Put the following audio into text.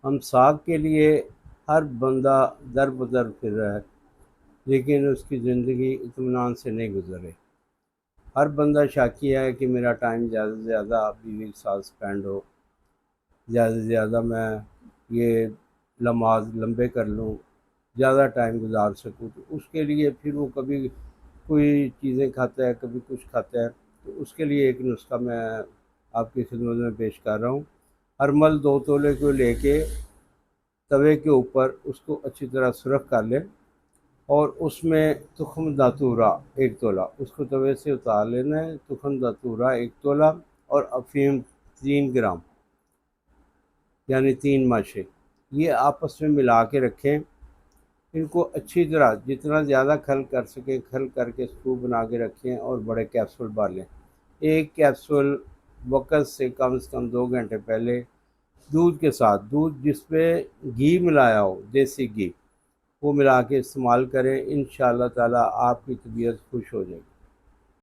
ہم ساگ کے لیے ہر بندہ در بدر پھر رہا ہے، لیکن اس کی زندگی اطمینان سے نہیں گزر رہی۔ ہر بندہ شاکی ہے کہ میرا ٹائم زیادہ سے زیادہ بیوی کے ساتھ اسپینڈ ہو، زیادہ سے زیادہ میں یہ لمحات لمبے کر لوں، زیادہ ٹائم گزار سکوں، تو اس کے لیے پھر وہ کبھی کوئی چیزیں کھاتا ہے، کبھی کچھ کھاتا ہے۔ تو اس کے لیے ایک نسخہ میں آپ کی خدمت میں پیش کر رہا ہوں۔ ہر مل 2 تولے کو لے کے توے کے اوپر اس کو اچھی طرح سرخ کر لیں، اور اس میں تخم داتورا 1 تولہ اس کو توے سے اتار لینا ہے، تخم داتورا 1 تولہ، اور افیم 3 گرام، یعنی 3 ماشے، یہ آپس میں ملا کے رکھیں۔ ان کو اچھی طرح جتنا زیادہ کھل کر سکیں کھل کر کے اسکوپ بنا کے رکھیں، اور بڑے کیپسول ڈالیں۔ ایک کیپسول وقت سے کم 2 گھنٹے پہلے دودھ کے ساتھ، دودھ جس پہ گھی ملایا ہو، دیسی گھی، وہ ملا کے استعمال کریں۔ انشاءاللہ تعالیٰ آپ کی طبیعت خوش ہو جائے گی۔